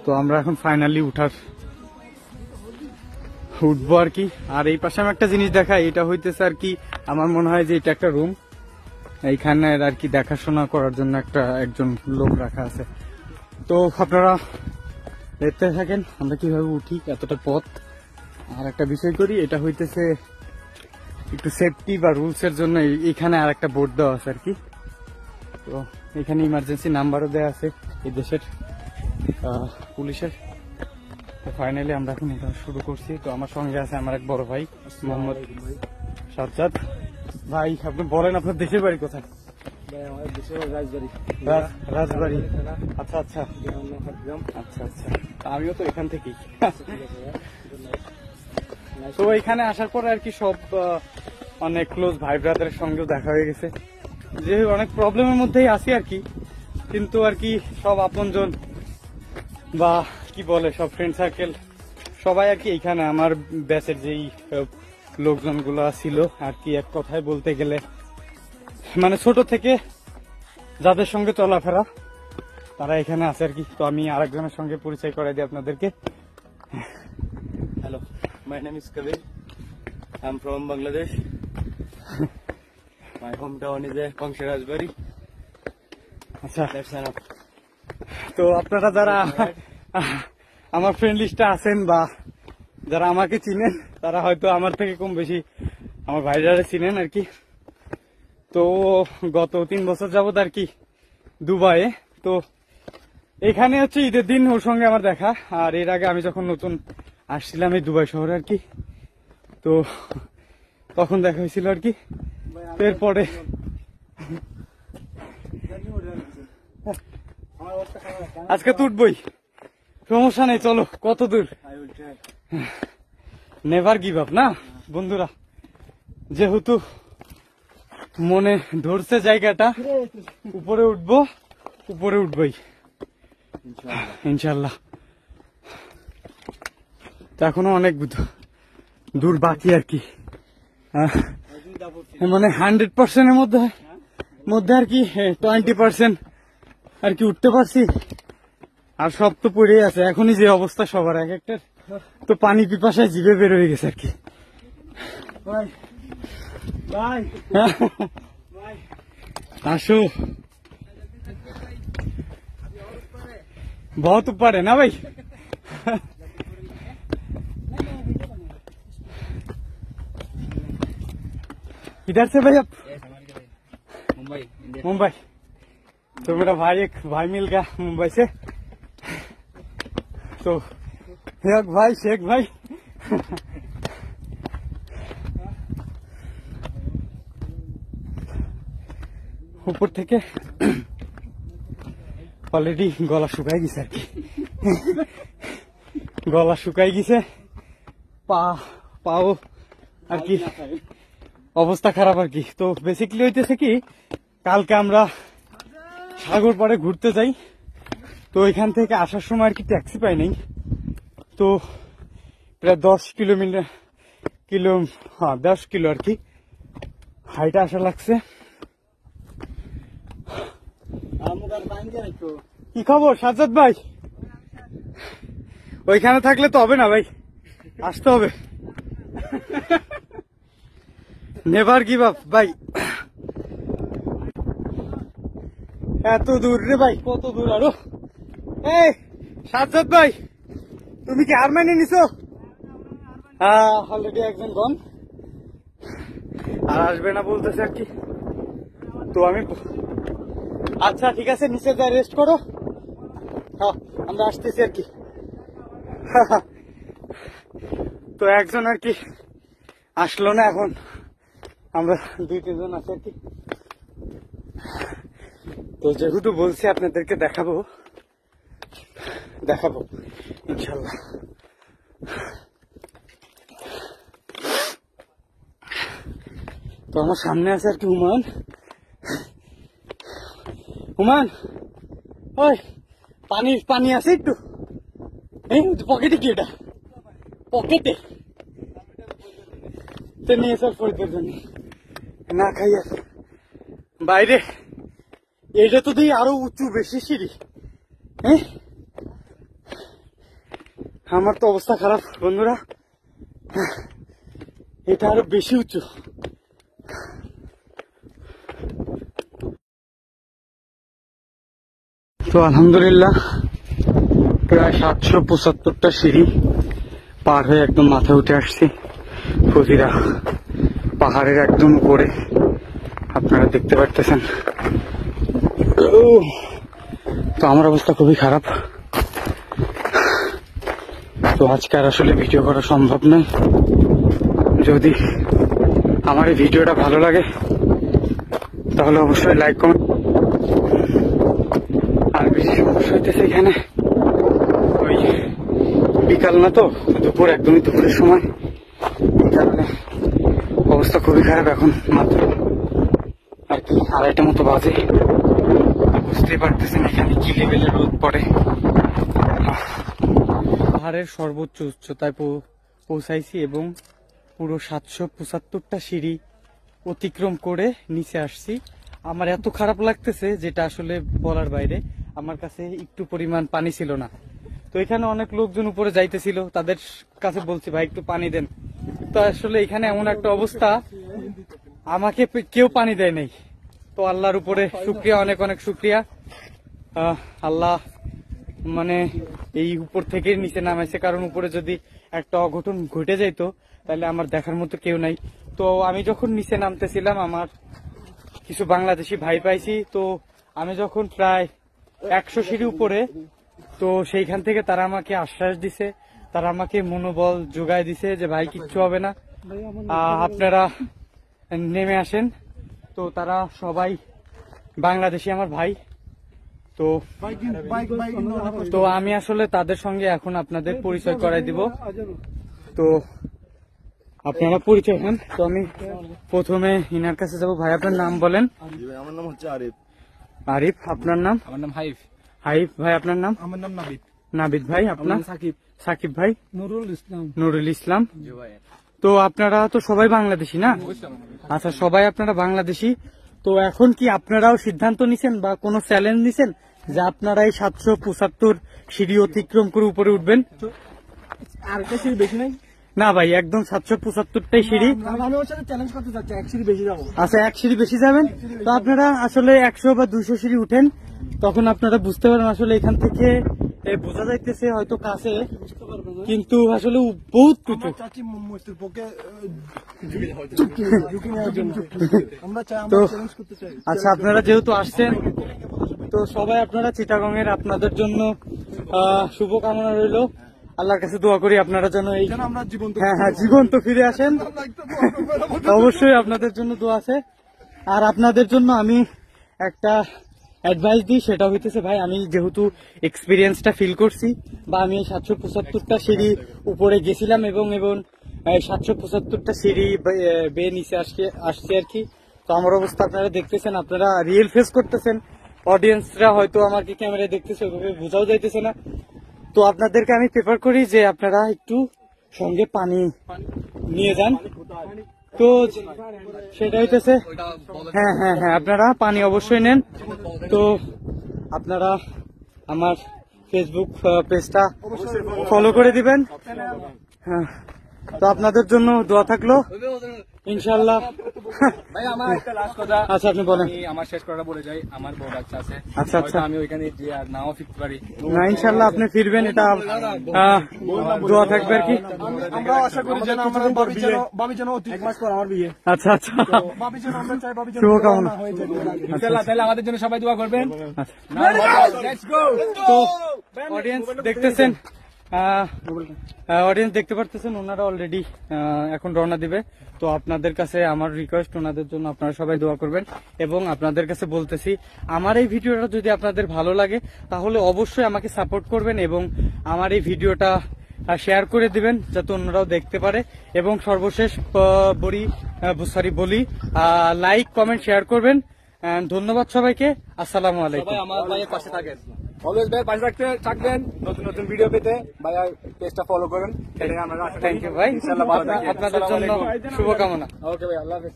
তো আমরা এখন ফাইনালি উঠবো আর কি। আর এই পাশে আমি একটা জিনিস দেখাই, এটা হইতেছে আর কি আমার মনে হয় যে এটা একটা রুম, এইখানে আর কি দেখাশোনা করার জন্য একজন লোক রাখা আছে। তো আপনারা দেখতে থাকেন আমরা কিভাবে উঠি এতটা পথ। আর একটা বিষয় করি, এটা হইতেছে একটু সেফটি বা রুলস এর জন্য এইখানে আর একটা বোর্ড দেওয়া আছে আর কি। তো এখানে ইমার্জেন্সি নাম্বারও দেওয়া আছে এই দেশের পুলিশের। তো ফাইনালি আমরা এখন এটা শুরু করছি। তো আমার সঙ্গে আছে আমার এক বড় ভাই মোহাম্মদ সাজ্জাদ ভাই। আপনি বলেন আপনার দেশের বাড়ি কোথায়? রাজবাড়ি। আচ্ছা আচ্ছা আচ্ছা আচ্ছা, আমিও তো এখান থেকেই। তো এখানে আসার পরে আর কি সব অনেক ক্লোজ ভাই ব্রাদারের সঙ্গেও দেখা হয়ে গেছে, যে অনেক প্রবলেমের মধ্যেই আছি আর কি, কিন্তু আর কি সব আপনজন বা কি বলে সব ফ্রেন্ড সার্কেল সবাই আর কি এইখানে আমার ব্যাচের যেই লোকজনগুলো ছিল আর কি, এক কথায় বলতে গেলে মানে ছোট থেকে যাদের সঙ্গে চলাফেরা তারা এখানে আছে আর কি। তো আমি আরেকজনের সঙ্গে পরিচয় করাই দিই আপনাদেরকে। Hello, my name is Kabir. I'm from Bangladesh. My hometown is Pangsha Rajbari. আচ্ছা, That's enough. তো আপনারা যারা আমার ফ্রেন্ড লিস্টে আছেন বা যারা আমাকে চিনেন তারা হয়তো আমার থেকে কম বেশি আমার ভাইরা চিনেন আর কি। তো গত 3 বছর যাবত আর কি দুবাইয়ে। তো এখানে হচ্ছে ঈদের দিন ওর সঙ্গে আমার দেখা, আর এর আগে আমি যখন নতুন আসছিলাম এই দুবাই শহরে আর কি, তো তখন দেখা হয়েছিল আর কি। এরপরে আজকে তো উঠবই, সমস্যা নেই, চলো কত দূর। I will try. Never give up না বন্ধুরা, যেহেতু মনে ধরছে জায়গাটা, উপরে উঠবই Inshallah. ইনশাল্লাহ। তো এখনো অনেক দূর বাকি আর কি, মানে 100% এর মধ্যে আর কি 20% আর কি উঠতে পারছি, আর সব তো পড়েই আছে। এখনই যে অবস্থা সবার এক একটা, তো পানি পিপাসায় জিভে বের হয়ে গেছে আর কি। আসো, बहुत ऊपर है ना भाई। इधर से भाई आप Mumbai, India. मुंबई। तो मेरा एक भाई मिल गया मुंबई से, तो एक भाई शेख भाई। উপর থেকে অলরেডি গলা শুকাই গেছে আর কি, গলা শুকাই গেছে, পাও আর কি অবস্থা খারাপ আর কি। তো বেসিক্যালি হইতেছে কি, কালকে আমরা সাগর পাড়ে ঘুরতে যাই, তো এখান থেকে আসার সময় আর কি ট্যাক্সি পাই নাই, তো প্রায় 10 কিলো আর কি হাইটে আসা লাগছে। কি খবর সাজ্জাদ ভাই? ওইখানে থাকলে তো হবে না ভাই, আসতে হবে। নেভার গিভ আপ ভাই। এত দূর রে ভাই, কত দূর আরো। এই সাজ্জাদ ভাই, তুমি কি হার মেনে নিছো? অলরেডি একজন গন, আর আসবে না বলতেছে আর কি। তো আমি আচ্ছা ঠিক আছে, নিচে যা রেস্ট করো, হ্যাঁ আমরা আসতেছি আর কি। তো একজন আর কি আসলো না, এখন আমরা 2-3 জন আছি আর কি। তো যেহেতু বলছি আপনাদেরকে দেখাবো ইনশাল্লাহ। তো আমার সামনে আছে আর কি হুমান, ওই পানি আছে একটু, এই পকেটে কি, এটা পকেটে তো নিয়ে সব পড়তে জন্য না খাই আছে বাইরে। এটা তো দিই আরো উঁচু, বেশি সিঁড়ি, আমার তো অবস্থা খারাপ বন্ধুরা, এটা আরো বেশি উঁচু। তো আলহামদুলিল্লাহ প্রায় 775টা সিঁড়ি পার হয়ে একদম মাথায় উঠে আসছি, ফজিরা পাহাড়ের একদম উপরে, আপনারা দেখতে পারতেছেন। তো আমার অবস্থা খুবই খারাপ। তো আজকে আর আসলে ভিডিও করা সম্ভব নয়। যদি আমার এই ভিডিওটা ভালো লাগে তাহলে অবশ্যই লাইক কমেন্ট। আর বেশি সমস্যা হইতেছে এখানে, ওই বিকাল না তো, দুপুর, একদমই দুপুরের সময়, এই কারণে অবস্থা খুবই খারাপ। এখন মাত্র আর কি 2:30 মতো বাজে, বুঝতেই পারতেছেন এখানে কি লেভেলের রোদ পড়ে। পাহাড়ের সর্বোচ্চ উচ্চতায় পৌঁছাইছি এবং পুরো 775টা সিঁড়ি অতিক্রম করে নিচে আসছি। আমার এত খারাপ লাগতেছে যেটা আসলে বলার বাইরে। আমার কাছে একটু পরিমাণ পানি ছিল না। তো এখানে অনেক লোকজন উপরে যাইতেছিল, তাদের কাছে বলছি ভাই একটু পানি দেন। তো আসলে এখানে এমন একটা অবস্থা, আমাকে কেউ পানি দেয় নাই। তো আল্লাহর উপরে শুক্রিয়া, অনেক অনেক শুক্রিয়া। আল্লাহ মানে এই উপর থেকে নিচে নামাইছে, কারণ উপরে যদি একটা অঘটন ঘটে যাইতো তাহলে আমার দেখার মতো কেউ নাই। তো আমি যখন নিচে নামতেছিলাম আমার কিছু বাংলাদেশি ভাই পাইছি। তো আমি যখন প্রায় 100 সিঁড়ি উপরে, তো সেইখান থেকে তারা আমাকে আশ্বাস দিছে, তারা আমাকে মনোবল যোগায় দিছে যে ভাই কিচ্ছু হবে না, আপনারা নেমে আসেন। তো তারা সবাই বাংলাদেশি আমার ভাই। তো আমি আসলে তাদের সঙ্গে এখন আপনাদের পরিচয় করাই দিব। তো আপনারা পরিচয় হন। তো আমি প্রথমে ইনার কাছে যাব। ভাই আপনার নাম বলেন। আমার নাম হচ্ছে আরিফ। আরিফ, আপনার নাম? আমার নাম হাইফ। হাইফ ভাই, আপনার নাম? আমার নাম নাবিদ। নাবিদ ভাই, আপনার? সাকিব। সাকিব ভাই। নুরুল ইসলাম। নুরুল ইসলাম। তো আপনারা তো সবাই বাংলাদেশি না? আচ্ছা, সবাই আপনারা বাংলাদেশি। তো এখন কি আপনারাও সিদ্ধান্ত নিছেন বা কোনো চ্যালেঞ্জ নিছেন যে আপনারা এই 775 সিঁড়ি অতিক্রম করে উপরে উঠবেন? আর একটা সিঁড়ি বেশি নাই না ভাই, একদম 775টাই সিঁড়ি। আমি ওর সাথে চ্যালেঞ্জ করতে যাচ্ছি, এক সিঁড়ি বেশি যাবো। আচ্ছা, এক সিঁড়ি বেশি যাবেন। তো আপনারা আসলে 100 বা 200 সিঁড়ি উঠেন, তখন আপনারা বুঝতে পারেন আসলে এখান থেকে বোঝা যাইতেছে হয়তো কাছে, কিন্তু আসলে বহুত উঁচু। চাচি মস্তির পক্ষে আমরা চাই, তো আমরা চ্যালেঞ্জ করতে চাই। আচ্ছা, আপনারা যেহেতু আসছেন, তো সবাই আপনারা চিটাগং এর, আপনাদের জন্য শুভকামনা রইল। আল্লাহর কাছে দোয়া করি আপনারা যেন এই আমরা জীবন্ত হ্যাঁ জীবন্ত ফিরে আসেন। অবশ্যই আপনাদের জন্য দোয়া আছে। আর আপনাদের জন্য আমি একটা অ্যাডভাইস দিই, সেটা হইতেছে ভাই, আমি যেহেতু এক্সপিরিয়েন্সটা ফিল করছি, বা আমি 775টা সিঁড়ি উপরে গেছিলাম এবং 775টা সিঁড়ি বেয়ে নিচে আসছি আর কি। তো আমার অবস্থা আপনারা দেখতেছেন, আপনারা রিয়েল ফেস করতেছেন। অডিয়েন্সরা হয়তো আমাকে ক্যামেরায় দেখতেছে, ওইভাবে বোঝাও যাইতেছে না। তো আপনাদেরকে আমি প্রেফার করি যে আপনারা একটু সঙ্গে পানি নিয়ে যান। তো সেটা হইতেছে, হ্যাঁ হ্যাঁ হ্যাঁ, আপনারা পানি অবশ্যই নেন। তো আপনারা আমার ফেসবুক পেজটা ফলো করে দিবেন। হ্যাঁ, তো আপনাদের জন্য দোয়া থাকলো ইনশাল্লাহ। ভাই আমার একটা লাস্ট কথা। আচ্ছা, আপনি বলেন। আমি আমার শেষ করাটা বলে যাই, আমার বউ বাচ্চা আছে। আচ্ছা আচ্ছা, আমি ওইখানে যে আর নাও ফিরতে পারি না ইনশাল্লাহ আপনি ফিরবেন, এটা দোয়া থাকবে আর কি। আমরা আশা করি যেন আমাদের বাবি যেন এক মাস পর আমার বিয়ে। আচ্ছা আচ্ছা, বাবি যেন আমরা চাই, বাবি যেন শুভকামনা। হয়ে যায় ইনশাআল্লাহ। তাহলে আমাদের জন্য সবাই দোয়া করবেন। Let's go. তো অডিয়েন্স দেখতেছেন, অডিয়েন্স দেখতে পারতেছেন, ওনারা অলরেডি এখন রওনা দিবে। তো আপনাদের কাছে আমার রিকোয়েস্ট, ওনাদের জন্য আপনারা সবাই দোয়া করবেন। এবং আপনাদের কাছে বলতেছি, আমার এই ভিডিওটা যদি আপনাদের ভালো লাগে তাহলে অবশ্যই আমাকে সাপোর্ট করবেন এবং আমার এই ভিডিওটা শেয়ার করে দিবেন যাতে অন্যরাও দেখতে পারে। এবং সর্বশেষ বলি লাইক, কমেন্ট, শেয়ার করবেন। ধন্যবাদ সবাইকে। আসসালামু আলাইকুম। আমার ভাইয়ের পাশে থাকেন, অলওয়েজ ভাই পাশে থাকবেন। নতুন নতুন ভিডিও পেতে ভাইয়া পেজটা ফলো করুন। থ্যাংক ইউ ভাই, ইনশাআল্লাহ ভালো থাকবেন। আপনাদের জন্য শুভকামনা। ওকে ভাই, আল্লাহ হাফেজ।